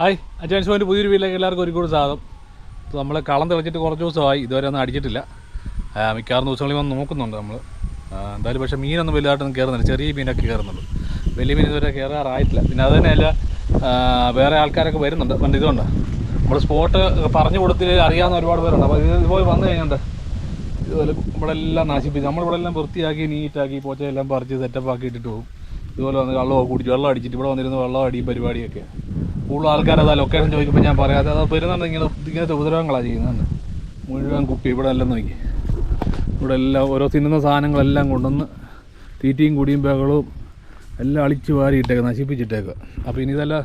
Hi, advance point പുതിയൊരു വീട്ടിലേക്ക് എല്ലാവർക്കും ഒരു കൂടി സ്വാഗതം. ഇപ്പോൾ നമ്മൾ കളം തെളിച്ചിട്ട് കുറച്ച് ദിവസമായി, ഇതുവരെ ഒന്നും അടിച്ചിട്ടില്ല. മിക്കവാറും ദിവസങ്ങളിൽ വന്ന് നോക്കുന്നുണ്ട് നമ്മൾ. എന്തായാലും പക്ഷേ മീനൊന്നും വലുതായിട്ടൊന്നും കയറുന്നില്ല, ചെറിയ മീനൊക്കെ കയറുന്നുള്ളൂ. വലിയ മീൻ ഇതുവരെ കയറാറായിട്ടില്ല. പിന്നെ അത് തന്നെയല്ല, വേറെ ആൾക്കാരൊക്കെ വരുന്നുണ്ട്. പണ്ട് ഇതുകൊണ്ട് നമ്മൾ സ്പോട്ട് പറഞ്ഞു കൊടുത്ത് അറിയാവുന്ന ഒരുപാട് പേരുണ്ട്. അപ്പോൾ ഇതുപോലെ വന്നു കഴിഞ്ഞുണ്ട് ഇതുപോലെ നമ്മളെല്ലാം നശിപ്പിച്ച്, നമ്മളിവിടെ എല്ലാം വൃത്തിയാക്കി നീറ്റാക്കി പോച്ചയെല്ലാം പറിച്ച് സെറ്റപ്പാക്കി ഇട്ടിട്ട് പോകും. ഇതുപോലെ വന്ന് വെള്ളം അടിച്ചിട്ട് ഇവിടെ വന്നിരുന്ന് വെള്ളം അടിയും പരിപാടിയൊക്കെ. കൂടുതൽ ആൾക്കാരതാ ലൊക്കേഷൻ ചോദിക്കുമ്പോൾ ഞാൻ പറയാതെ അത് വരുന്നുണ്ട്. ഇങ്ങനത്തെ ഉപദ്രവങ്ങളാണ് ചെയ്യുന്നത്. മുഴുവൻ കുപ്പി ഇവിടെ എല്ലാം നോക്കി, ഇവിടെ എല്ലാം ഓരോ തിന്നുന്ന സാധനങ്ങളെല്ലാം കൊണ്ടുവന്ന് തീറ്റയും കുടിയും ബഹളവും എല്ലാം അളിച്ച് വാരിയിട്ടേക്കുക, നശിപ്പിച്ചിട്ടേക്കുക. അപ്പോൾ ഇനി ഇതെല്ലാം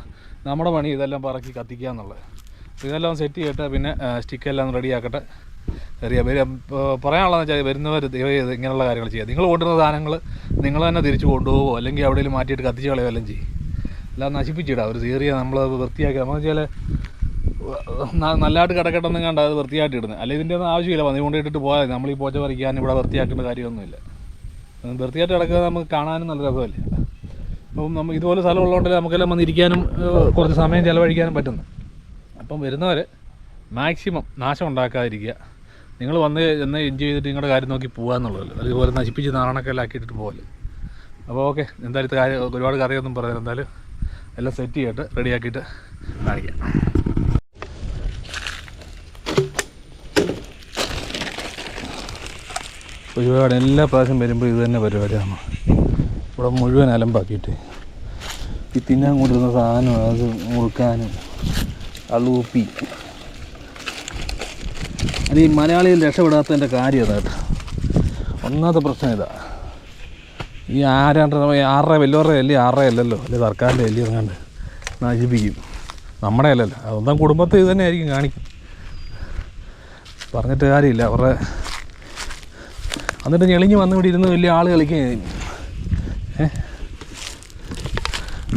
നമ്മുടെ പണി, ഇതെല്ലാം പറക്കി കത്തിക്കുക എന്നുള്ളത്. ഇതെല്ലാം സെറ്റ് ചെയ്യട്ടെ, പിന്നെ സ്റ്റിക്കെല്ലാം റെഡിയാക്കട്ടെ. പറയാനുള്ളതെന്ന് വെച്ചാൽ വരുന്നവർ ഇങ്ങനെയുള്ള കാര്യങ്ങൾ ചെയ്യുക. നിങ്ങൾ കൊണ്ടുവരുന്ന സാധനങ്ങൾ നിങ്ങൾ തന്നെ തിരിച്ച് കൊണ്ടുപോകുമോ, അല്ലെങ്കിൽ എവിടെയെങ്കിലും മാറ്റിയിട്ട് കത്തിച്ച് കളയോ എല്ലാം ചെയ്യും. എല്ലാം നശിപ്പിച്ചിടുക. ഒരു ചെറിയ നമ്മൾ വൃത്തിയാക്കി, നമ്മൾ വെച്ചാൽ നല്ലതായിട്ട് കിടക്കട്ടെന്നും കണ്ട അത് വൃത്തിയായിട്ട് ഇടുന്നത്. അല്ലെങ്കിൽ ഇതിൻ്റെ ഒന്നും ആവശ്യമില്ല, വന്ന് കൊണ്ടിട്ടിട്ട് പോയാൽ നമ്മൾ ഈ പോച്ച പറിക്കാൻ ഇവിടെ വൃത്തിയാക്കേണ്ട കാര്യമൊന്നുമില്ല. വൃത്തിയായിട്ട് കിടക്കുക നമുക്ക് കാണാനും നല്ല രസമല്ലേ. അപ്പം നമ്മൾ ഇതുപോലെ സ്ഥലമുള്ളതുകൊണ്ടല്ലേ നമുക്കെല്ലാം വന്നിരിക്കാനും കുറച്ച് സമയം ചിലവഴിക്കാനും പറ്റുന്നു. അപ്പം വരുന്നവർ മാക്സിമം നാശം ഉണ്ടാക്കാതിരിക്കുക. നിങ്ങൾ വന്ന് എന്ന് എൻജോയ് ചെയ്തിട്ട് നിങ്ങളുടെ കാര്യം നോക്കി പോകാമെന്നുള്ളതല്ലോ. അതുപോലെ നശിപ്പിച്ച് നാണക്കെല്ലാം ആക്കിയിട്ടിട്ട് പോകല്ലേ. അപ്പോൾ ഓക്കെ, എന്തായാലും ഒരുപാട് കറിയൊന്നും പറയാം. എന്തായാലും എല്ലാം സെറ്റ് ചെയ്തിട്ട് റെഡിയാക്കിയിട്ട് കാണിക്കാം. ഒരുപാട് എല്ലാ പ്രാവശ്യം വരുമ്പോൾ ഇത് തന്നെ പരിപാടിയാണ്. ഇവിടെ മുഴുവൻ അലമ്പാക്കിയിട്ട് ഈ തിന്നാൻ കൊണ്ടിരുന്ന സാധനം അത് മുറുക്കാനും അളൂപ്പി. അത് ഈ മലയാളിയിൽ രക്ഷപ്പെടാത്തതിൻ്റെ കാര്യം അതായിട്ട് ഒന്നാമത്തെ പ്രശ്നം ഇതാ. ഈ 6 വലിയവരുടെ അല്ലേ, 6 അല്ലല്ലോ, അല്ലെ സർക്കാരിൻ്റെ അല്ലേ അങ്ങാണ്ട് നശിപ്പിക്കും. നമ്മുടെ അല്ലല്ലോ, അതൊന്നാം കുടുംബത്തെ ഇത് തന്നെ ആയിരിക്കും കാണിക്കും. പറഞ്ഞിട്ട് കാര്യമില്ല. അവരുടെ എന്നിട്ട് ഞെളിഞ്ഞ് വന്ന് ഇവിടെ ഇരുന്ന് വലിയ ആൾ കളിക്കുകയും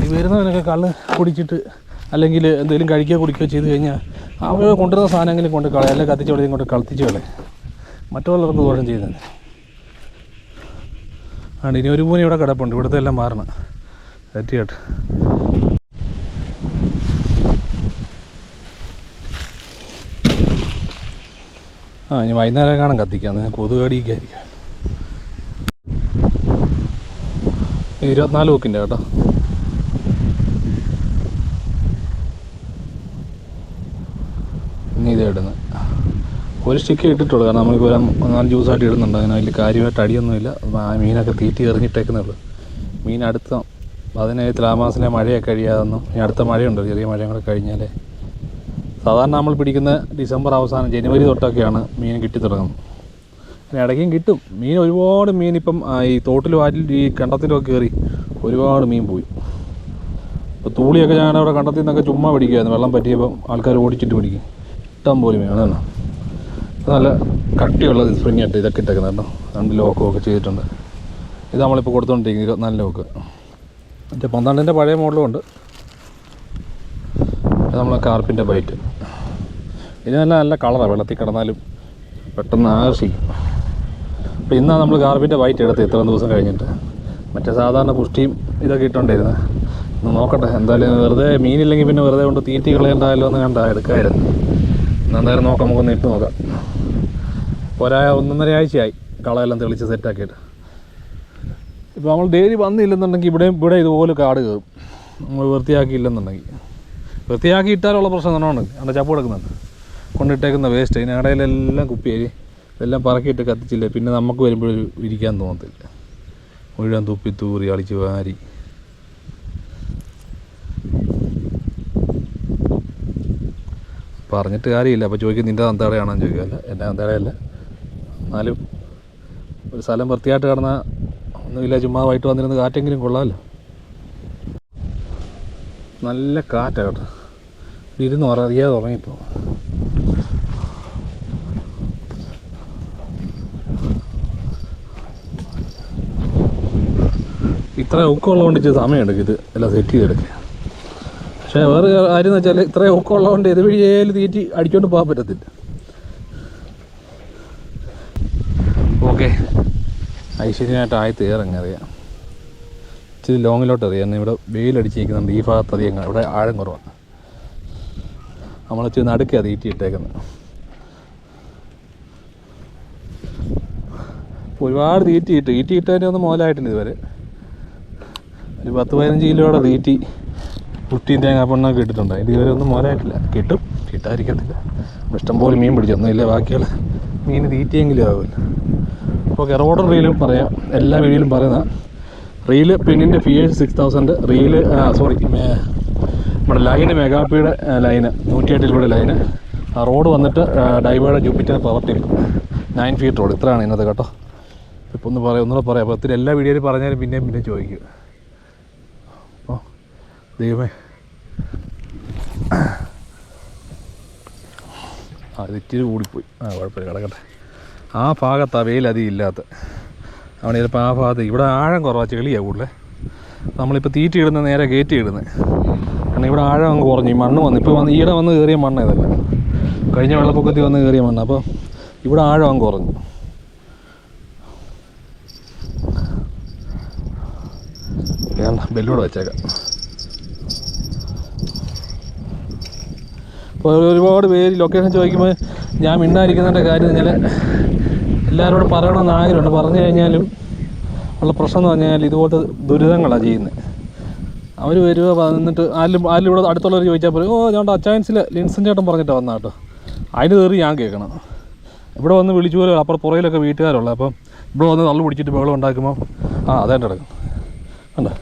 ഈ വരുന്നവനൊക്കെ കള്ള് കുടിച്ചിട്ട് അല്ലെങ്കിൽ എന്തെങ്കിലും കഴിക്കുകയോ കുടിക്കുകയോ ചെയ്ത് കഴിഞ്ഞാൽ അവർ കൊണ്ടുവരുന്ന സാധനമെങ്കിലും കൊണ്ട് കളയും, അല്ലെങ്കിൽ കത്തിച്ച് എവിടെയും കൊണ്ട് കളത്തിച്ച് കളയും. മറ്റുള്ളവർക്ക് ദോഷം ചെയ്യുന്നത് ആണ്. ഇനി ഒരു പൂനെ ഇവിടെ കിടപ്പുണ്ട്, ഇവിടുത്തെ എല്ലാം മാറണം സെറ്റിയായിട്ട്. ഇനി വൈകുന്നേരം കാണാൻ കത്തിക്കാം, കൊതുകടിക്കായിരിക്കും. 24 വെക്കിൻ്റെ കേട്ടോ. ഇനി ഇത് ഇടുന്നത് ഒരു സ്റ്റിക്ക് ഇട്ടിട്ടുള്ളൂ, കാരണം നമുക്ക് 4 ജ്യൂസായിട്ട് ഇടുന്നുണ്ട്. അങ്ങനെ വലിയ കാര്യമായിട്ട് അടിയൊന്നുമില്ല. മീനൊക്കെ തീറ്റി എറിഞ്ഞിട്ടേക്കുന്നേ ഉള്ളൂ. മീൻ അടുത്ത 15 തുലാമാസത്തിലെ മഴയൊക്കെ കഴിയാതൊന്നും, ഇനി അടുത്ത മഴയുണ്ട്, ചെറിയ മഴയും കൂടെ കഴിഞ്ഞാലേ. സാധാരണ നമ്മൾ പിടിക്കുന്ന ഡിസംബർ അവസാനം ജനുവരി തൊട്ടൊക്കെയാണ് മീൻ കിട്ടി തുടങ്ങുന്നത്. പിന്നെ ഇടയ്ക്കും കിട്ടും മീൻ. ഒരുപാട് മീൻ ഇപ്പം ഈ തോട്ടിലും ഈ കണ്ടത്തിലൊക്കെ കയറി ഒരുപാട് മീൻ പോയി. ഇപ്പോൾ തൂളിയൊക്കെ ഞാനവിടെ കണ്ടത്തിൽ നിന്നൊക്കെ ചുമ്മാ പിടിക്കുമായിരുന്നു. വെള്ളം പറ്റിയപ്പം ആൾക്കാർ ഓടിച്ചിട്ട് പിടിക്കും. ഇഷ്ടം പോലെ മീൻ. അതാണ് നല്ല കട്ടിയുള്ളത് സ്പ്രിങ് ആയിട്ട് ഇതൊക്കെ ഇട്ടേക്കുന്നത് കേട്ടോ. 2 ലോക്കൊക്കെ ചെയ്തിട്ടുണ്ട്. ഇത് നമ്മളിപ്പോൾ കൊടുത്തുകൊണ്ടിരിക്കുന്നത് 24 ലോക്ക്. മറ്റേ 12ൻ്റെ പഴയ മോഡലും ഉണ്ട്. ഇത് നമ്മളെ കാർപ്പിൻ്റെ ബൈറ്റ്. ഇത് നല്ല കളറാണ്, വെള്ളത്തിൽ കിടന്നാലും പെട്ടെന്ന് ആകർഷിക്കും. അപ്പോൾ ഇന്നാണ് നമ്മൾ കാർപ്പിൻ്റെ ബൈറ്റ് എടുത്ത് ഇത്ര ദിവസം കഴിഞ്ഞിട്ട്. മറ്റേ സാധാരണ പുഷ്ടിയും ഇതൊക്കെ ഇട്ടുകൊണ്ടിരുന്നത്. ഒന്ന് നോക്കട്ടെ, എന്തായാലും വെറുതെ മീനില്ലെങ്കിൽ പിന്നെ വെറുതെ കൊണ്ട് തീറ്റി കളയണ്ടായല്ലോ എന്ന് കണ്ടാ എടുക്കാമായിരുന്നു. എന്തായാലും നോക്കാം, നമുക്കൊന്ന് ഇട്ട് നോക്കാം. 1.5 ആഴ്ചയായി കളയെല്ലാം തെളിച്ച് സെറ്റാക്കിയിട്ട്. ഇപ്പോൾ നമ്മൾ ഡെയിലി വന്നില്ലെന്നുണ്ടെങ്കിൽ ഇവിടെ ഇതുപോലെ കാട് കയറും. നമ്മൾ വൃത്തിയാക്കിയില്ലെന്നുണ്ടെങ്കിൽ. വൃത്തിയാക്കി ഇട്ടാലുള്ള പ്രശ്നം തന്നെയാണ്. അവിടെ ചപ്പ് കിടക്കുന്നുണ്ട്, കൊണ്ടിട്ടേക്കുന്ന വേസ്റ്റ്. അതിന് ഇടയിലെല്ലാം കുപ്പിയായി ഇതെല്ലാം പറക്കിയിട്ട് കത്തിച്ചില്ല. പിന്നെ നമുക്ക് വരുമ്പോഴൊരു ഇരിക്കാൻ തോന്നത്തില്ല. മുഴുവൻ തുപ്പി തൂറി അളിച്ച് വാരി. പറഞ്ഞിട്ട് കാര്യമില്ല. അപ്പോൾ ചോദിക്കും നിൻ്റെ തന്തടയാണെന്ന് ചോദിക്കുകയല്ല, എൻ്റെ തന്തടയല്ല. എന്നാലും ഒരു സ്ഥലം വൃത്തിയായിട്ട് കിടന്നാൽ ഒന്നുമില്ല, ചുമ്മാ വൈകിട്ട് വന്നിരുന്ന് കാറ്റെങ്കിലും കൊള്ളാമല്ലോ. നല്ല കാറ്റാണ് കേട്ടോ. ഇരുന്ന് അറിയാതെ ഉറങ്ങിപ്പോൾ. ഇത്ര ഒക്കമുള്ളതുകൊണ്ട് ഇച്ചിരി സമയമെടുക്കും ഇത് എല്ലാം സെറ്റ് ചെയ്തെടുക്കുക. പക്ഷേ വേറെ കാര്യം എന്ന് വെച്ചാൽ ഇത്രയും ഒക്കമുള്ളതുകൊണ്ട് ഇത് വഴിയേലും തീറ്റി അടിച്ചുകൊണ്ട് പോകാൻ പറ്റത്തില്ല. ഓക്കെ, ഐശ്വര്യമായിട്ട് ആയത്ത് ഇറങ്ങറിയാം. ഇച്ചിരി ലോങ്ങിലോട്ട് അറിയാം. ഇവിടെ വെയിലടിച്ചിരിക്കുന്നുണ്ട്. ഈ ഭാഗത്ത് അധികം ഇവിടെ ആഴം കുറവാണ്. നമ്മൾ ഇച്ചിരി നടുക്കാണ് തീറ്റി ഇട്ടേക്കുന്നത്. ഒരുപാട് തീറ്റി ഇട്ടതിൻ്റെ ഒന്നും മുതലായിട്ടില്ല ഇതുവരെ. ഒരു 10-15 കിലോയുടെ തീറ്റി കുട്ടിയും തേങ്ങാപ്പൊണ്ണൊക്കെ ഇട്ടിട്ടുണ്ട്. അതിൻ്റെ ഇതുവരെ ഒന്നും മുതലായിട്ടില്ല. കിട്ടും, കിട്ടാതിരിക്കത്തില്ല. ഇഷ്ടംപോലെ മീൻ പിടിച്ചൊന്നുമില്ല, ബാക്കിയുള്ള മീൻ തീറ്റിയെങ്കിലും ആവില്ല. അപ്പോൾ കെറോഡർ റീലും പറയാം, എല്ലാ വീഡിയോയിലും പറയുന്ന റീല് പിന്നിൻ്റെ ഫിയേഴ്സ് 6000, റീല് നമ്മുടെ ലൈന് മെഗാപ്പിയുടെ ലൈന് 108 രൂപയുടെ ലൈന്. ആ റോഡ് വന്നിട്ട് diverged Jupiter power tip 9 feet road. ഇത്രയാണ് ഇന്നത്തെ കേട്ടോ. ഇപ്പോൾ ഒന്നുകൂടെ പറയാം. അപ്പോൾ ഒത്തിരി എല്ലാ വീഡിയോയിലും പറഞ്ഞാലും പിന്നെയും ചോദിക്കും. അപ്പോൾ ദൈവമേ, അത് ഇച്ചിരി കൂടിപ്പോയി. കുഴപ്പമില്ല, കിടക്കട്ടെ. ആ ഭാഗത്താണ് വെയിൽ അധികം ഇല്ലാത്ത. അവിടെ ചിലപ്പോൾ ആ ഭാഗത്ത് ഇവിടെ ആഴം കുറവാണ്, ചെളിയാണ് കൂടുതൽ. നമ്മളിപ്പോൾ തീറ്റി ഇടുന്നത് നേരെ കയറ്റി ഇടുന്നത്. കാരണം ഇവിടെ ആഴം അങ്ങ് കുറഞ്ഞു. ഈ മണ്ണ് ഇപ്പോൾ ഈടെ വന്ന് കയറിയ മണ്ണ് ഇതല്ല, കഴിഞ്ഞ വെള്ളപ്പൊക്കത്തിൽ വന്ന് കയറിയ മണ്ണ്. അപ്പോൾ ഇവിടെ ആഴം അങ്ങ് കുറഞ്ഞു. ബെല്ലൂടെ വെച്ചേക്കാം. അപ്പോൾ ഒരുപാട് പേര് ലൊക്കേഷൻ ചോദിക്കുമ്പോൾ ഞാൻ മിണ്ടായിരിക്കുന്നതിൻ്റെ കാര്യം വെച്ചാൽ എല്ലാവരോടും പറയണമെന്ന് ആഗ്രഹമുണ്ട്. പറഞ്ഞു കഴിഞ്ഞാലും ഉള്ള പ്രശ്നം എന്ന് പറഞ്ഞാൽ ഇതുപോലത്തെ ദുരിതങ്ങളാണ് ചെയ്യുന്നത്. അവർ വരിക വന്നിട്ട് ആരും ഇവിടെ അടുത്തുള്ളവർ ചോദിച്ചാൽ പറയും, ഞാൻ അച്ചായൻസിൽ ലിൻസൺ ചേട്ടൻ പറഞ്ഞിട്ട് വന്നാൽ കേട്ടോ. അതിന് കയറി ഞാൻ കേൾക്കണം. ഇവിടെ വന്ന് വിളിച്ചു പോലെ അപ്പുറം പുറയിലൊക്കെ വീട്ടുകാരുള്ളത്. അപ്പം ഇവിടെ വന്ന് തള്ളു പിടിച്ചിട്ട് ബഹളം ഉണ്ടാക്കുമ്പോൾ അതേണ്ട കിടക്കും. കണ്ടോ,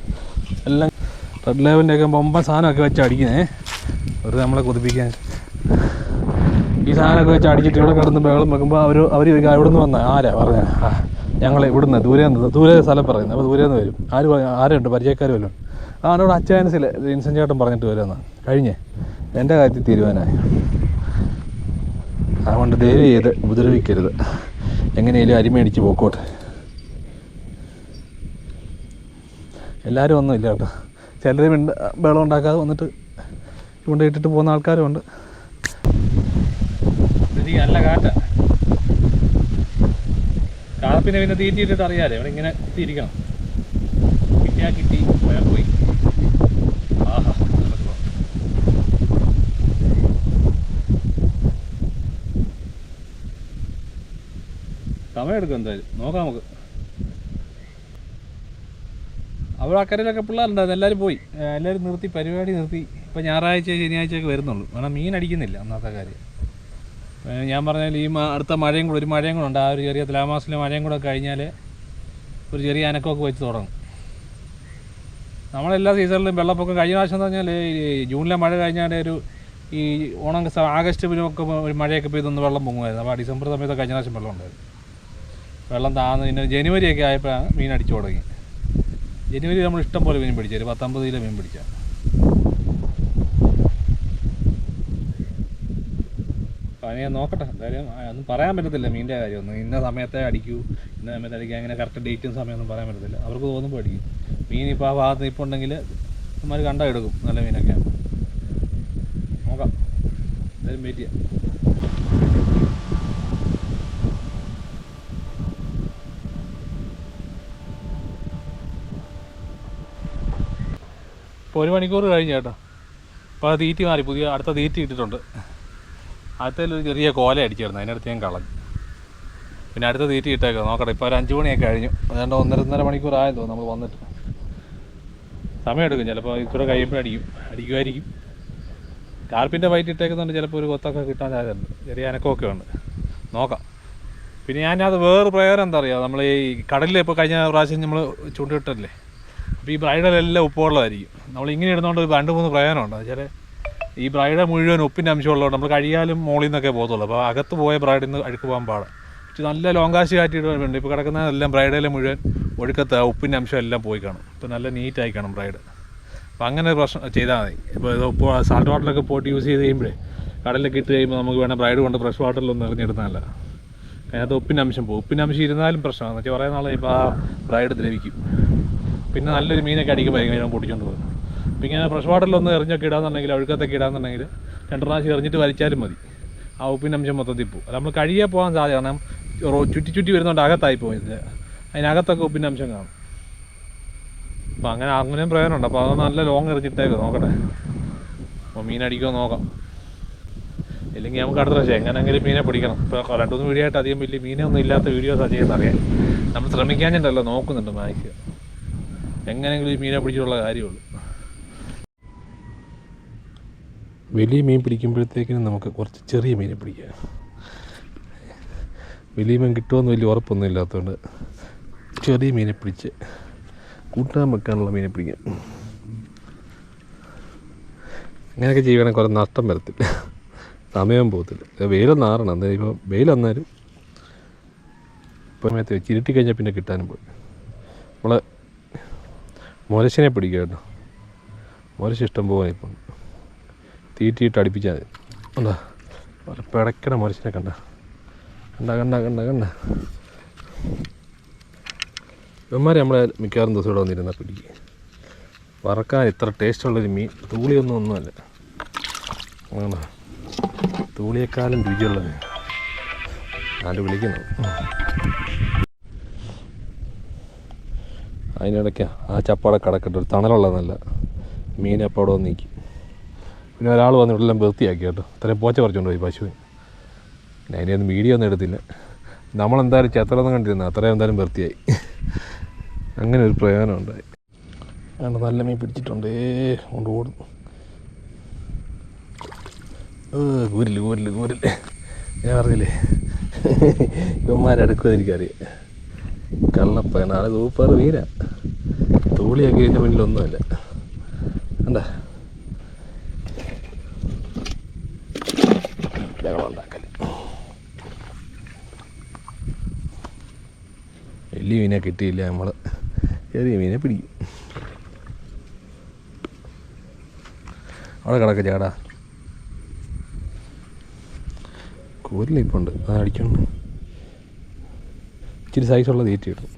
എല്ലാം റെഡ് ലെവലിൻ്റെയൊക്കെ ബൊമ്പൻ സാധനമൊക്കെ വെച്ച് അടിക്കുന്നേ, ഒരു നമ്മളെ കൊതിപ്പിക്കാൻ. ഈ സാധനമൊക്കെ വെച്ച് അടിച്ചിട്ട് ഇവിടെ കിടന്ന് ബഹളം വെക്കുമ്പോൾ അവർ ഇവിടെ നിന്ന് വന്നാൽ ആരാ പറഞ്ഞാൽ ഞങ്ങൾ ഇവിടുന്ന് ദൂരെ സ്ഥലം പറയുന്നത്. അപ്പോൾ ദൂരെ നിന്ന് വരും. ആരുണ്ട് പരിചയക്കാർ വരും. അവനോട് അച്ചായൻസിൽ ലിൻസൺ ചേട്ടൻ പറഞ്ഞിട്ട് വരുമെന്ന് കഴിഞ്ഞ് എൻ്റെ കാര്യത്തിൽ തീരുമാനമായി. അതുകൊണ്ട് ദയവ് ചെയ്ത് ഉപദ്രവിക്കരുത്. എങ്ങനെയാലും അരിമേടിച്ച് പോക്കോട്ടെ. എല്ലാവരും ഒന്നുമില്ല കേട്ടോ. ചിലർ ബഹളം ഉണ്ടാക്കാതെ വന്നിട്ട് ഇവിടെ ഇട്ടിട്ട് പോകുന്ന ആൾക്കാരുമുണ്ട്. നല്ല കാറ്റ. കാർപ്പിനെ പിന്നെ തീറ്റിയിട്ടിട്ട് അറിയാലേ, ഇവിടെ ഇങ്ങനെ കുത്തിയിരിക്കണം. കിട്ടി പോയി. ആഹാ, സമയമെടുക്കും എന്തായാലും, നോക്കാം നമുക്ക്. അവിടെ അക്കരയിലൊക്കെ പിള്ളേരുണ്ടായിരുന്നു, എല്ലാവരും പോയി. എല്ലാവരും നിർത്തി, പരിപാടി നിർത്തി. ഇപ്പോൾ ഞായറാഴ്ച ശനിയാഴ്ചയൊക്കെ വരുന്നുള്ളൂ. കാരണം മീൻ അടിക്കുന്നില്ല ഒന്നാമത്തെ കാര്യം. ഞാൻ പറഞ്ഞാൽ ഈ അടുത്ത മഴയും കൂടെ ഉണ്ട്. ആ ഒരു ചെറിയ തുലാമാസത്തിലെ മഴയും കൂടെ കഴിഞ്ഞാൽ ഒരു ചെറിയ അനക്കമൊക്കെ വെച്ച് തുടങ്ങും. നമ്മളെല്ലാ സീസണിലും വെള്ളപ്പൊക്കം കഴിഞ്ഞ പ്രാവശ്യം എന്ന് പറഞ്ഞാൽ ഈ ജൂണിലെ മഴ കഴിഞ്ഞാൽ ഈ ഓണം ആഗസ്റ്റ് ഒക്കെ ഒരു മഴയൊക്കെ പെയ്തൊന്ന് വെള്ളം പൊങ്ങുമായിരുന്നു. അപ്പോൾ ഡിസംബർ സമയത്ത് കഴിഞ്ഞ പ്രാവശ്യം വെള്ളം ഉണ്ടായിരുന്നു. വെള്ളം താന്ന് പിന്നെ ജനുവരിയൊക്കെ ആയപ്പോഴാണ് മീൻ അടിച്ചു തുടങ്ങി. ജനുവരി നമ്മൾ ഇഷ്ടം പോലെ മീൻ പിടിച്ചു, ഒരു 19 കിലോ മീൻ പിടിച്ച. അപ്പോൾ ഞാൻ നോക്കട്ടെ. എന്തായാലും ഒന്നും പറയാൻ പറ്റത്തില്ല മീനിൻ്റെ കാര്യമൊന്നും. ഇന്ന സമയത്തെ അടിക്കൂ, ഇന്ന സമയത്ത് അടിക്കുക, അങ്ങനെ കറക്റ്റ് ഡേറ്റും സമയമൊന്നും പറയാൻ പറ്റത്തില്ല. അവർക്ക് തോന്നുമ്പോൾ അടിക്കും. മീൻ ഇപ്പോൾ ആ ഭാഗത്ത് നിൽപ്പുണ്ടെങ്കിൽ നമ്മൾ കണ്ടാൽ എടുക്കും. നല്ല മീനൊക്കെ നോക്കാം. എന്തായാലും വെയിറ്റ് ചെയ്യാം. ഇപ്പോൾ 1 മണിക്കൂർ കഴിഞ്ഞു കേട്ടോ. അപ്പോൾ ആ തീറ്റി മാറി, അടുത്ത തീറ്റി ഇട്ടിട്ടുണ്ട്. അടുത്തൊരു ചെറിയ കോല അടിച്ചായിരുന്നു, അതിനടുത്ത് ഞാൻ കളഞ്ഞു. പിന്നെ അടുത്ത തീറ്റി ഇട്ടേക്കാം, നോക്കട്ടെ. ഇപ്പോൾ ഒരു 5 മണിയൊക്കെ കഴിഞ്ഞു. അതുകൊണ്ട് 1.5 മണിക്കൂർ ആയെന്ന് തോന്നുന്നു നമ്മൾ വന്നിട്ട്. സമയമെടുക്കും, ചിലപ്പോൾ ഇത്ര കഴിയുമ്പോഴടിക്കും, അടിക്കുമായിരിക്കും. കാർപ്പിൻ്റെ വൈറ്റ് ഇട്ടേക്കുന്നുണ്ട്, ചിലപ്പോൾ ഒരു കൊത്തൊക്കെ കിട്ടാൻ സാധ്യതയുണ്ട്. ചെറിയ അനക്കമൊക്കെ ഉണ്ട്, നോക്കാം. പിന്നെ ഞാനത് വേറെ പ്രയോജനം എന്താ പറയുക, നമ്മൾ ഈ കടലിൽ ഇപ്പോൾ കഴിഞ്ഞ പ്രാവശ്യം നമ്മൾ ചൂണ്ടിട്ടല്ലേ, അപ്പോൾ ഈ ബ്രൈഡലെല്ലാം ഉപ്പുള്ളതായിരിക്കും. നമ്മൾ ഇങ്ങനെ ഇടുന്നതുകൊണ്ട് 2-3 പ്രയോജനമുണ്ട്. വെച്ചാൽ ഈ ബ്രൈഡ് മുഴുവൻ ഉപ്പിൻ്റെ അംശമുള്ളതുകൊണ്ട് നമ്മൾ കഴിയാലും മുകളിൽ നിന്നൊക്കെ പോകത്തുള്ളൂ. അപ്പോൾ അകത്ത് പോയ ബ്രൈഡിൽ നിന്ന് അഴുക്ക് പോകാൻ പാടാം. പക്ഷേ നല്ല ലോങ്കാശ് കാറ്റിടുന്നുണ്ട്. ഇപ്പോൾ കിടക്കുന്നതെല്ലാം ബ്രൈഡെല്ലാം മുഴുവൻ ഒഴുക്കത്ത് ഉപ്പിൻ്റെ അംശം എല്ലാം പോയി കാണും. ഇപ്പോൾ നല്ല നീറ്റായി കാണും ബ്രൈഡ്. അപ്പോൾ അങ്ങനെ പ്രശ്നം ചെയ്താൽ മതി. ഇപ്പോൾ ഇപ്പോൾ സാൾട്ട് വാട്ടറിലൊക്കെ പോയിട്ട് യൂസ് ചെയ്ത് കഴിയുമ്പോഴേ കടലിലൊക്കെ ഇട്ട് കഴിയുമ്പോൾ നമുക്ക് വേണം ബ്രൈഡ് കൊണ്ട് ഫ്രഷ് വാട്ടറിലൊന്നും എറിഞ്ഞിടുന്നതല്ല. അതിനകത്ത് ഉപ്പിൻ്റെ അംശം പോകും. ഉപ്പിൻ്റെ അംശം ഇരുന്നാലും പ്രശ്നമാണ്. എന്ന് വെച്ചാൽ കുറേ നാളെ ഇപ്പോൾ ആ ബ്രൈഡ് ദ്രവിക്കും. പിന്നെ നല്ലൊരു മീനൊക്കെ അടിക്കുമ്പോൾ ഞാൻ പൊട്ടിച്ചുകൊണ്ട് പോകും. അപ്പോൾ ഇങ്ങനെ ഫ്രഷ് വാട്ടറിലൊന്ന് എറിഞ്ഞൊക്കെ ഇടാന്നുണ്ടെങ്കിൽ, ഒഴുക്കത്തൊക്കെ ഇടാന്നുണ്ടെങ്കിൽ 2 പ്രാവശ്യം എറിഞ്ഞിട്ട് വലിച്ചാലും മതി. ആ ഉപ്പിൻ്റെ അംശം മൊത്തത്തിൽ പോകും. അത് നമ്മൾ കഴിയാൻ പോകാൻ സാധ്യത, കാരണം ചുറ്റി വരുന്നതുകൊണ്ട് അകത്തായി പോകുന്നില്ല. അതിനകത്തൊക്കെ ഉപ്പിൻ്റെ അംശം കാണും. അപ്പോൾ അങ്ങനെയും പ്രയോജനമുണ്ട്. അപ്പോൾ അത് നല്ല ലോങ് എറിഞ്ഞിട്ടേക്ക് നോക്കട്ടെ. അപ്പോൾ മീൻ അടിക്കുമോ നോക്കാം. ഇല്ലെങ്കിൽ നമുക്ക് അടുത്ത പ്രാവശ്യം എങ്ങനെയെങ്കിലും മീനെ പിടിക്കണം. ഇപ്പോൾ 2-3 വീഡിയോ ആയിട്ട് അധികം വലിയ മീനൊന്നും ഇല്ലാത്ത വീഡിയോസാണ് ചെയ്യുന്നറിയാം. നമ്മൾ ശ്രമിക്കാഞ്ഞിട്ടല്ലോ, നോക്കുന്നുണ്ട് മാക്സിമം എങ്ങനെയെങ്കിലും ഈ മീനെ പിടിച്ചിട്ടുള്ള കാര്യമുള്ളൂ. വലിയ മീൻ പിടിക്കുമ്പോഴത്തേക്കിനും നമുക്ക് കുറച്ച് ചെറിയ മീനെ പിടിക്കാം. വലിയ മീൻ കിട്ടുമെന്ന് വലിയ ഉറപ്പൊന്നും ഇല്ലാത്തതുകൊണ്ട് ചെറിയ മീനെ പിടിച്ച് കൂട്ടാൻ വെക്കാനുള്ള മീനെ പിടിക്കാം. അങ്ങനെയൊക്കെ ചെയ്യുകയാണെങ്കിൽ കുറേ നഷ്ടം വരത്തില്ല, സമയം പോകത്തില്ല. വെയിലൊന്നും ആറണം. എന്തായാലും ഇപ്പോൾ വെയിലന്നാലും ഇപ്പോൾ സമയത്ത് ചിരുട്ടി കഴിഞ്ഞാൽ പിന്നെ കിട്ടാനും പോയി. നമ്മൾ മുരശിനെ പിടിക്കുക കേട്ടോ. മുരശ് ഇഷ്ടം പോലെ ഇപ്പം തീറ്റിയിട്ട് അടുപ്പിച്ചാൽ മതി. എന്താ പിടയ്ക്കണ മുരശിനെ കണ്ട ഇവന്മാരെ നമ്മളെ മിക്കവാറും ദിവസം ഇവിടെ വന്നിരുന്നാൽ പിടിക്കുക. വറക്കാൻ ഇത്ര ടേസ്റ്റുള്ളൊരു മീൻ ഒന്നുമല്ല. അങ്ങനെ തൂളിയേക്കാളും രുചിയുള്ള മീൻ ആണ്ട് വിളിക്കുന്നു. അതിനിടയ്ക്ക് ആ ചപ്പാടെ കടക്കിട്ട് ഒരു തണലുള്ളതല്ല, മീനപ്പം അവിടെ വന്ന് നീക്കി. പിന്നെ ഒരാൾ വന്ന് ഇവിടെ എല്ലാം വൃത്തിയാക്കി കേട്ടോ. ഇത്രയും പോച്ച പറിച്ചുകൊണ്ട് പോയി പശുവിന്. പിന്നെ അതിനൊന്നും വീഡിയോ ഒന്നും എടുത്തില്ല. നമ്മളെന്തായാലും ചെത്രയൊന്നും കണ്ടിരുന്നു, അത്രയും എന്തായാലും വൃത്തിയായി. അങ്ങനെ ഒരു പ്രയോജനം ഉണ്ടായി. അങ്ങനെ നല്ല മീൻ പിടിച്ചിട്ടുണ്ട്. കൊണ്ട് ഓടുന്നു. കൂരില് ഞാൻ പറഞ്ഞില്ലേ ഇവന്മാരെടുക്കുമെന്ന് എനിക്കറിയാം. കള്ളപ്പ നാളെ സൂപ്പർ മീനാ. തൂളിയാക്കി ഇതിൻ്റെ മുന്നിലൊന്നുമല്ല. എന്താ ഞങ്ങളുണ്ടാക്കല്. വലിയ മീനെ കിട്ടിയില്ല, നമ്മൾ ചെറിയ മീനെ പിടിക്കും. അവിടെ കിടക്ക ചേടാ. കൂരിലിപ്പോൾ ഉണ്ട്, അത് അടിക്കണം. ഇച്ചിരി സൈസുള്ള തീറ്റി കിട്ടും.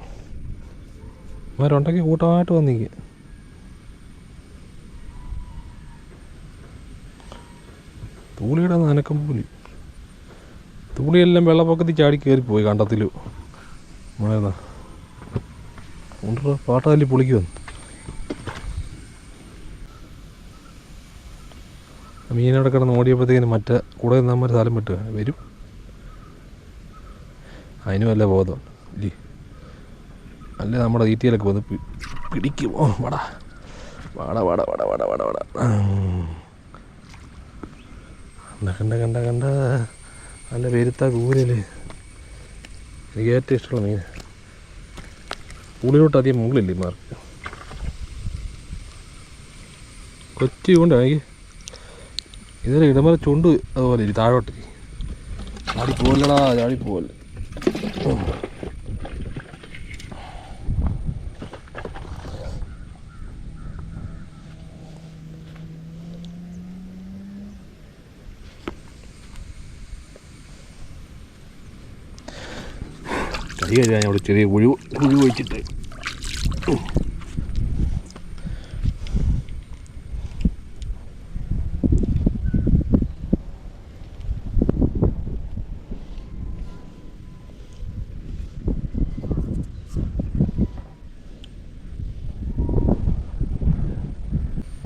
അവരുണ്ടെങ്കിൽ കൂട്ടമായിട്ട് വന്നിരിക്കുക. തൂളിയുടെ നനക്കം പോലും. തൂളിയെല്ലാം വെള്ളപ്പൊക്കത്തിൽ ചാടി കയറിപ്പോയി കണ്ടത്തിൽ. നമ്മളേതാ കൊണ്ടുവരാ പാട്ടതല്ലി പൊളിക്കുമെന്ന്. മീനവിടെ കിടന്ന് ഓടിയപ്പോഴത്തേക്കിനും മറ്റേ കൂടെ നമ്മൾ സ്ഥലം വിട്ട് വരും. അതിനും വല്ല ബോധം ഇല്ലേ? അല്ലേ നമ്മുടെ തീറ്റിയിലൊക്കെ വന്ന് പിടിക്കുമോ? വടാ വട വട വട വട വട വട കണ്ട നല്ല പെരുത്ത കൂരല്. എനിക്ക് ഏറ്റവും ഇഷ്ടമുള്ള മീൻ. പുളിയോട്ട് അധികം മുകളില്ലേ മാർക്ക്. കൊച്ചി കൊണ്ടാണെങ്കിൽ ഇതിൽ ഇടമല ചുണ്ട് അതുപോലെ താഴോട്ട് ചാടിപ്പോലടാ, ചാടിപ്പോലെ. കൈ കഴുകാൻ അവിടെ ചെറിയ കുഴി ഒഴിച്ചിട്ട്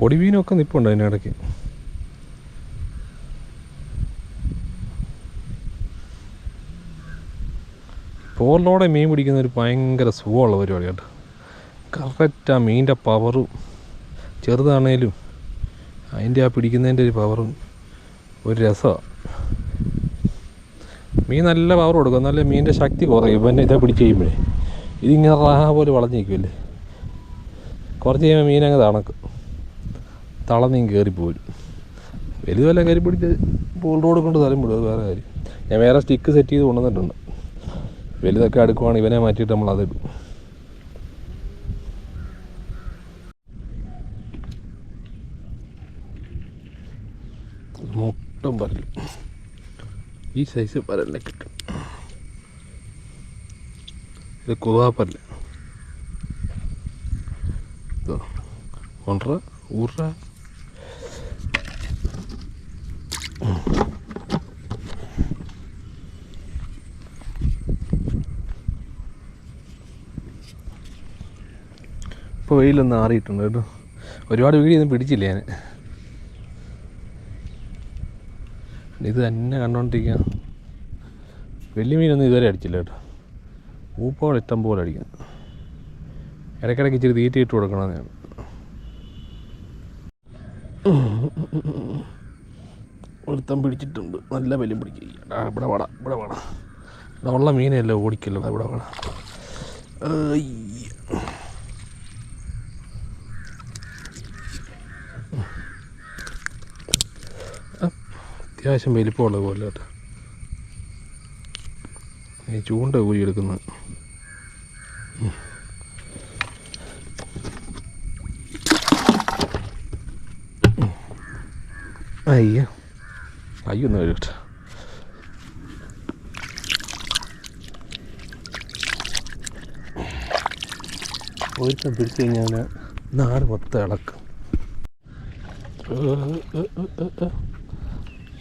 ഒടിമീനൊക്കെ നിൽപ്പുണ്ട് അതിനിടയ്ക്ക്. പോറിലൂടെ മീൻ പിടിക്കുന്ന ഒരു ഭയങ്കര സുഖമുള്ള പരിപാടി കേട്ടോ. കറക്റ്റ് ആ മീനിൻ്റെ പവറും ചെറുതാണേലും അതിൻ്റെ ആ പിടിക്കുന്നതിൻ്റെ ഒരു പവറും ഒരു രസമാണ്. മീൻ നല്ല പവർ കൊടുക്കും, എന്നാലും മീനിൻ്റെ ശക്തി കുറയും. ഇവന്നെ ഇതാ പിടിച്ച് കഴിയുമ്പോഴേ ഇതിങ്ങനെ റാഹ പോലെ വളഞ്ഞിരിക്കുമല്ലേ. കുറച്ച് കഴിയുമ്പോൾ മീനങ്ങ് തണക്കും, തളന്നീം കയറിപ്പോരും. വലുതെല്ലാം കയറി പിടിച്ച് പോൾ റോഡ് കൊണ്ട് തലം വിടും, അത് വേറെ കാര്യം. ഞാൻ വേറെ സ്റ്റിക്ക് സെറ്റ് ചെയ്ത് കൊണ്ടുവന്നിട്ടുണ്ട്. വലുതൊക്കെ അടുക്കുവാണെങ്കിൽ ഇവനെ മാറ്റിയിട്ട് നമ്മൾ അതിടും. മൊത്തം പരലും ഈ സൈസ് പരലിനെ കിട്ടും. ഇത് കുവാപ്പല്ല. കൊണ്ട ഊറ ഇപ്പോൾ വെയിലൊന്നും ആറിയിട്ടുണ്ട് കേട്ടോ. ഒരുപാട് വീഡിയോ ഒന്നും പിടിച്ചില്ല ഞാൻ. ഇത് തന്നെ കണ്ടോണ്ടിരിക്കുക. വലിയ മീനൊന്നും ഇതുവരെ അടിച്ചില്ല കേട്ടോ. ഊപ്പകൾ ഇഷ്ടം പോലെ അടിക്കാം. ഇടയ്ക്കിടയ്ക്ക് ഇച്ചിരി തീറ്റ ഇട്ട് കൊടുക്കണമെന്നാണ്. ഒരുത്തം പിടിച്ചിട്ടുണ്ട്, നല്ല വലിയ പിടിക്കുക. ഇവിടെ വേണം, ഇവിടെ വേണം. ഇവിടെ ഉള്ള മീനല്ലേ ഓടിക്കല്ലോ. ഇവിടെ വേണം. അത്യാവശ്യം വലിപ്പമുള്ള പോലെ കേട്ടോ. ഈ ചൂണ്ട ഊരി എടുക്കുന്നത്. അയ്യൊന്നും കഴിയട്ടെ. ഒരുത്തം പിടിച്ചു കഴിഞ്ഞാൽ നാട് മൊത്തം ഇളക്കും.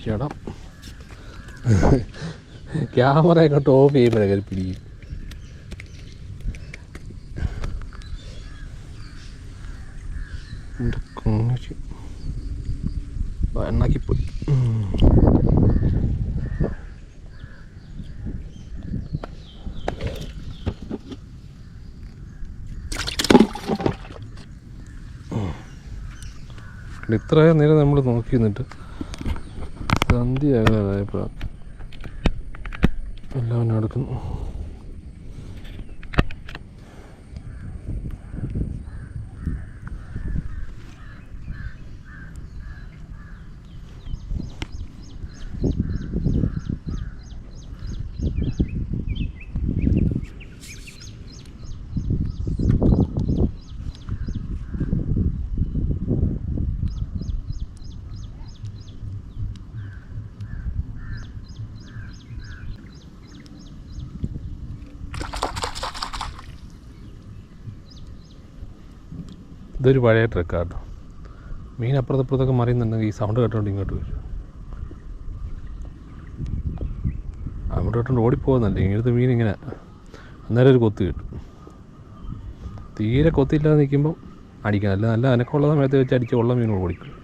ചേടാം, ക്യാമറയൊക്കെ ഓഫ് ചെയ്യുമ്പോഴേ പിടിക്കും. എണ്ണാക്കിപ്പോയി. ഇത്രയും നേരം നമ്മൾ നോക്കി നിന്നിട്ട് സന്ധ്യയാകാതായപ്പോൾ എല്ലാവരും എടുക്കുന്നു. ഇതൊരു പഴയ ട്രക്കാട്ടോ. മീൻ അപ്പുറത്തപ്പുറത്തൊക്കെ മറിയുന്നുണ്ടെങ്കിൽ ഈ സൗണ്ട് കേട്ടോണ്ട് ഇങ്ങോട്ട് വരും. അങ്ങോട്ട് കേട്ടോണ്ട് ഓടിപ്പോകുന്നല്ലേ. ഇങ്ങനത്തെ മീൻ ഇങ്ങനെ അന്നേരം ഒരു കൊത്ത് കിട്ടും. തീരെ കൊത്തില്ലാതെ നിൽക്കുമ്പം അടിക്കണം. അല്ല നല്ല അനക്കമുള്ള സമയത്ത് വെച്ച് അടിച്ച് ഉള്ള മീൻ ഓടിക്കും.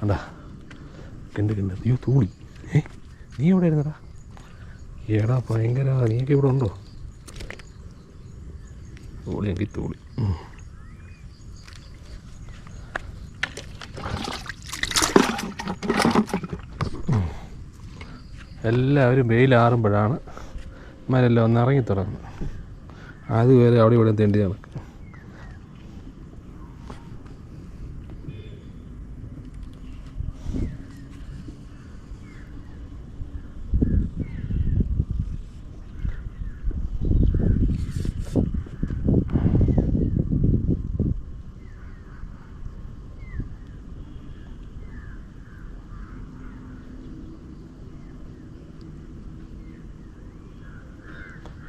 അണ്ടാ കിണ്ട് കിണ്ട്. അയ്യോ തൂളി. നീ എവിടെ ഇരുന്നടാ? ഏടാ ഭയങ്കര. നീയൊക്കെ ഇവിടെ ഉണ്ടോ? തൂളി എങ്കിൽ തൂളി. എല്ലാവരും വെയിലാറുമ്പോഴാണ് മരെല്ലാം ഒന്ന് ഇറങ്ങി തുടങ്ങുന്നത്. അതുവരെ അവിടെ ഇവിടെ തെണ്ടി നടക്കും.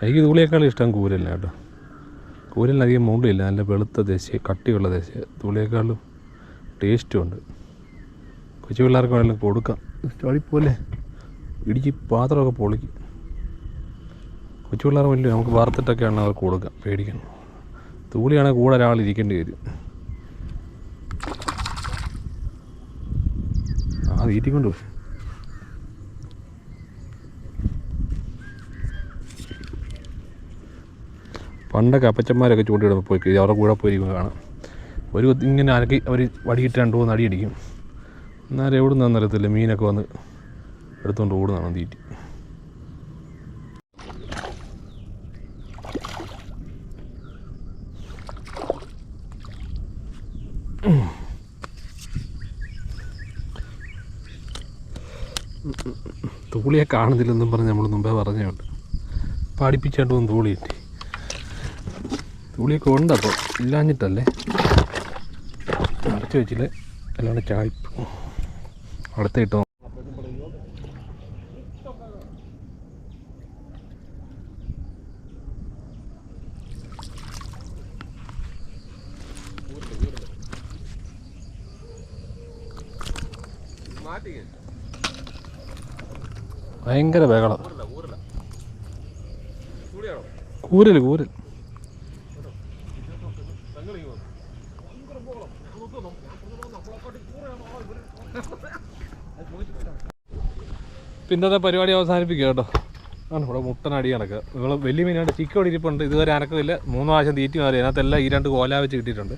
എനിക്ക് തൂളിയേക്കാളും ഇഷ്ടം കൂരല്ല കേട്ടോ. കൂരലിന് അധികം മുള്ളില്ല, നല്ല വെളുത്ത ദേശീയ കട്ടിയുള്ള ദേശീയ. തൂളിയേക്കാളും ടേസ്റ്റും ഉണ്ട്. കൊച്ചു പിള്ളേർക്ക് വേണമെങ്കിലും കൊടുക്കാം. ചാടിപ്പോലെ ഇടിച്ച് പാത്രമൊക്കെ പൊളിക്കും. കൊച്ചു പിള്ളേർ വലിയ നമുക്ക് വറുത്തിട്ടൊക്കെയാണ് അവർക്ക് കൊടുക്കാം, പേടിക്കണം. തൂളിയാണെങ്കിൽ കൂടെ ഒരാളിരിക്കേണ്ടി വരും. ആ വീട്ടിക്കൊണ്ട് പോയി. പണ്ടൊക്കെ അപ്പച്ചന്മാരൊക്കെ ചൂണ്ടിയിടുമ്പോൾ പോയി അവരുടെ കൂടെ പോയിരിക്കും കാണാം. ഒരു ഇങ്ങനെ അനക്കി അവർ വടിയിട്ട് 2-3 അടിയടിക്കും. എന്നാലും എവിടെ നിന്നാന്ന് അറിയത്തില്ല, മീനൊക്കെ വന്ന് എടുത്തുകൊണ്ട് ഓടുന്നതാണ് തീറ്റി. തൂളിയെ കാണുന്നില്ലെന്നും പറഞ്ഞ് നമ്മൾ മുമ്പേ പറഞ്ഞുണ്ട്. പഠിപ്പിച്ചാണ്ട് ഒന്ന് തൂളി കിട്ടി. തൂളിയൊക്കെ ഉണ്ട്, അപ്പോൾ ഇല്ലാഞ്ഞിട്ടല്ലേ അടച്ചു വെച്ചില്ല. അല്ലാണ്ട് ചായ്പ് അടുത്ത കിട്ടോ. ഭയങ്കര ബഹളം. കൂരൽ ഇന്നത്തെ പരിപാടി അവസാനിപ്പിക്കുക കേട്ടോ. ആണ് ഇവിടെ മുട്ടനടി കണക്ക്. നിങ്ങൾ വലിയ മീനായിട്ട് ചിക്കോട് ഇരിപ്പുണ്ട്. ഇതുവരെ അനക്കമില്ല. 3 പ്രാവശ്യം തീറ്റി മാറി. അതിനകത്തെല്ലാം ഈ 2 കോല വെച്ച് കിട്ടിയിട്ടുണ്ട്.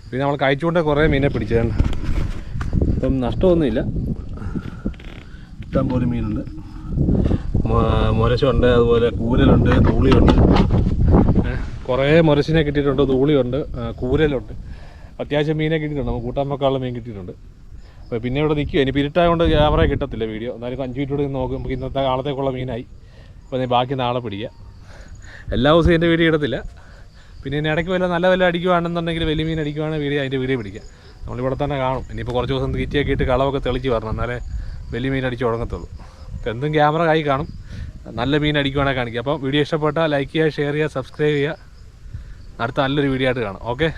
പിന്നെ നമ്മൾ കഴിച്ചുകൊണ്ട് കുറേ മീനെ പിടിച്ചതാണ്. ഇപ്പം നഷ്ടമൊന്നുമില്ല. ഇഷ്ടം പോലെ മീനുണ്ട്. മുരശുണ്ട്, അതുപോലെ കൂരലുണ്ട്, തൂളിയുണ്ട്. കുറേ മുരശിനെ കിട്ടിയിട്ടുണ്ട്, തൂളിയുണ്ട്, കൂരലുണ്ട്. അത്യാവശ്യം മീനെ കിട്ടിയിട്ടുണ്ട്. നമുക്ക് കൂട്ടാൻ വെക്കാനുള്ള മീൻ കിട്ടിയിട്ടുണ്ട്. അപ്പോൾ പിന്നെ ഇവിടെ നിൽക്കുക. ഇനി പിരിട്ടായതുകൊണ്ട് ക്യാമറ കിട്ടത്തില്ല വീഡിയോ. എന്നാലും 5 മിനിറ്റ് കൂടി നോക്കും. നമുക്ക് ഇന്നത്തെ നാളത്തേക്കുള്ള മീനായി. അപ്പോൾ നീ ബാക്കി നാളെ പിടിക്കുക. എല്ലാ ദിവസവും എൻ്റെ വീഡിയോ ഇടത്തില്ല. പിന്നെ ഇനി ഇടയ്ക്ക് നല്ല അടിക്കുകയാണെന്നുണ്ടെങ്കിൽ വലിയ മീൻ അടിക്കുകയാണെങ്കിൽ അതിൻ്റെ വീഡിയോ പിടിക്കുക. നമ്മളിവിടെ തന്നെ കാണും. ഇനിയിപ്പോൾ കുറച്ച് ദിവസം തീറ്റിയൊക്കെ ഇട്ട് കളവൊക്കെ തെളിച്ച് വരണം, എന്നാലേ വലിയ മീൻ അടിച്ച് തുടങ്ങത്തുള്ളൂ. അപ്പോൾ എന്തും ക്യാമറ കൈ കാണും. നല്ല മീൻ അടിക്കുകയാണെങ്കിൽ കാണിക്കുക. അപ്പോൾ വീഡിയോ ഇഷ്ടപ്പെട്ടാൽ ലൈക്ക് ചെയ്യുക, ഷെയർ ചെയ്യുക, സബ്സ്ക്രൈബ് ചെയ്യുക. അടുത്ത നല്ലൊരു വീഡിയോ ആയിട്ട് കാണാം. ഓക്കെ.